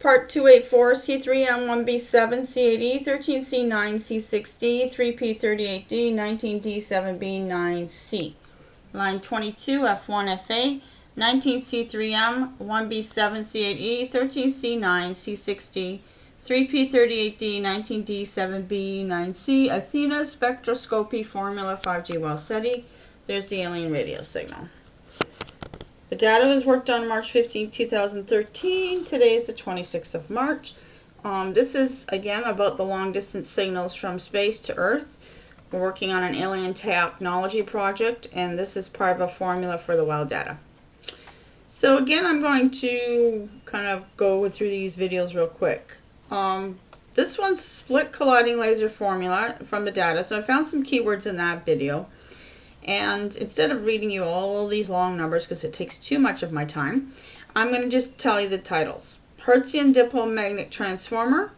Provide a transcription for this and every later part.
part 284C3M1B7C8E13C9C6D3P38D19D7b9C. Line 22f1fa19C3M1B7C8E13C9C6D3P38D19D7b9C. ATHENA Spectroscopy Formula 5G Wow Seti. There's the alien radio signal. The data was worked on March 15, 2013. Today is the 26th of March. This is, again, about the long-distance signals from space to Earth. We're working on an alien technology project, and this is part of a formula for the WOW data. So again, I'm going to kind of go through these videos real quick. This one's split colliding laser formula from the data, so I found some keywords in that video. And instead of reading you all of these long numbers, because it takes too much of my time, I'm going to just tell you the titles. Hertzian Dipole magnet transformer,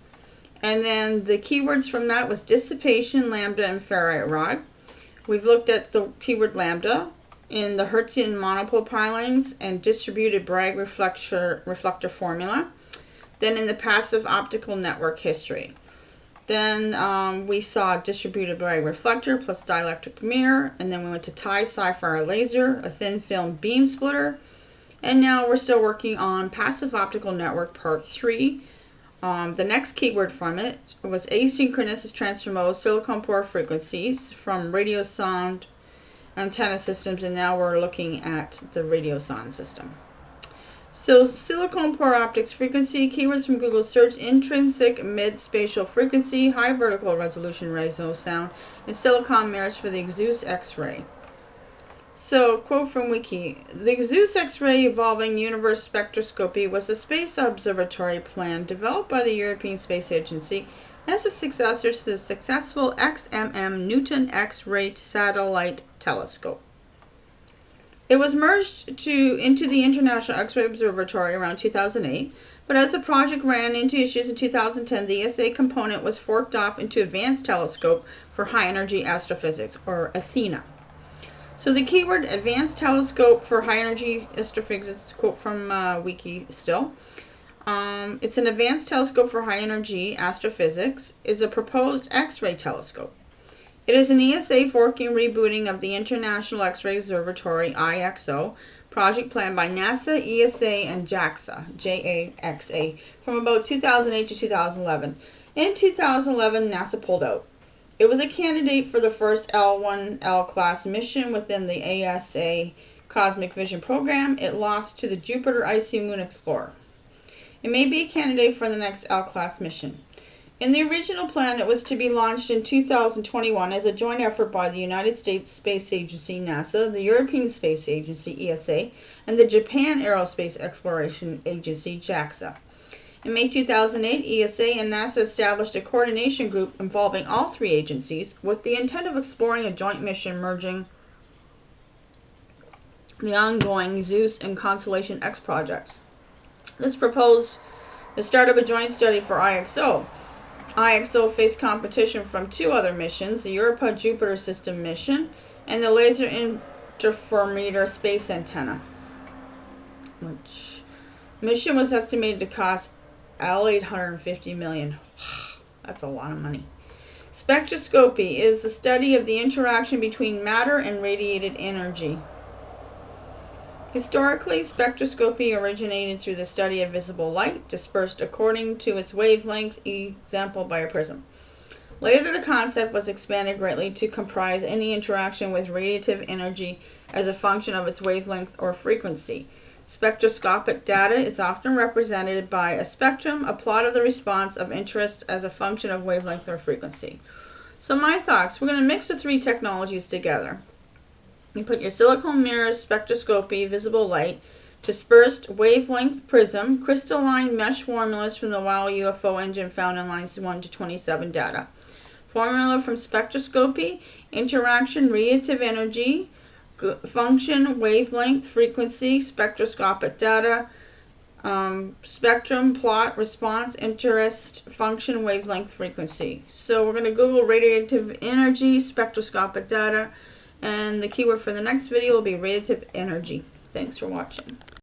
and then the keywords from that was dissipation, lambda, and ferrite rod. We've looked at the keyword lambda in the Hertzian monopile pilings and distributed Bragg reflector formula. Then in the passive optical network history. Then we saw distributed Bragg reflector plus dielectric mirror, and then we went to tie-sapphire laser, a thin film beam splitter, and now we're still working on passive optical network part 3. The next keyword from it was asynchronous transfer silicon pore frequencies from radio sound antenna systems, and now we're looking at the radio sound system. So, silicon pore optics frequency, keywords from Google search: intrinsic mid-spatial frequency, high vertical resolution radio sound, and silicon mirrors for the Zeus X-ray. So, quote from Wiki: the Zeus X-ray Evolving Universe Spectroscopy was a space observatory plan developed by the European Space Agency as a successor to the successful XMM Newton X-ray satellite telescope. It was merged into the International X-ray Observatory around 2008, but as the project ran into issues in 2010, the ESA component was forked off into Advanced Telescope for High Energy Astrophysics, or ATHENA. So the keyword Advanced Telescope for High Energy Astrophysics, it's a quote from Wiki still. It's an advanced telescope for high energy astrophysics, is a proposed X-ray telescope. It is an ESA forking rebooting of the International X-ray Observatory IXO project planned by NASA, ESA, and JAXA, JAXA, from about 2008 to 2011. In 2011, NASA pulled out. It was a candidate for the first L1L class mission within the ASA Cosmic Vision program. It lost to the Jupiter Icy Moon Explorer. It may be a candidate for the next L-class mission. In the original plan, it was to be launched in 2021 as a joint effort by the United States Space Agency, NASA, the European Space Agency, ESA, and the Japan Aerospace Exploration Agency, JAXA. In May 2008, ESA and NASA established a coordination group involving all three agencies with the intent of exploring a joint mission merging the ongoing Zeus and Constellation X projects. This proposed the start of a joint study for IXO. IXO faced competition from two other missions, the Europa-Jupiter System mission and the Laser Interferometer Space Antenna, which mission was estimated to cost $850 million. That's a lot of money. Spectroscopy is the study of the interaction between matter and radiated energy. Historically, spectroscopy originated through the study of visible light, dispersed according to its wavelength, example by a prism. Later, the concept was expanded greatly to comprise any interaction with radiative energy as a function of its wavelength or frequency. Spectroscopic data is often represented by a spectrum, a plot of the response of interest as a function of wavelength or frequency. So my thoughts, we're going to mix the three technologies together. You put your silicon mirrors, spectroscopy, visible light, dispersed wavelength prism, crystalline mesh formulas from the WOW UFO engine found in lines 1 to 27 data. Formula from spectroscopy, interaction, radiative energy, function, wavelength, frequency, spectroscopic data, spectrum, plot, response, interest, function, wavelength, frequency. So we're going to Google radiative energy, spectroscopic data, and the keyword for the next video will be radiative energy. Thanks for watching.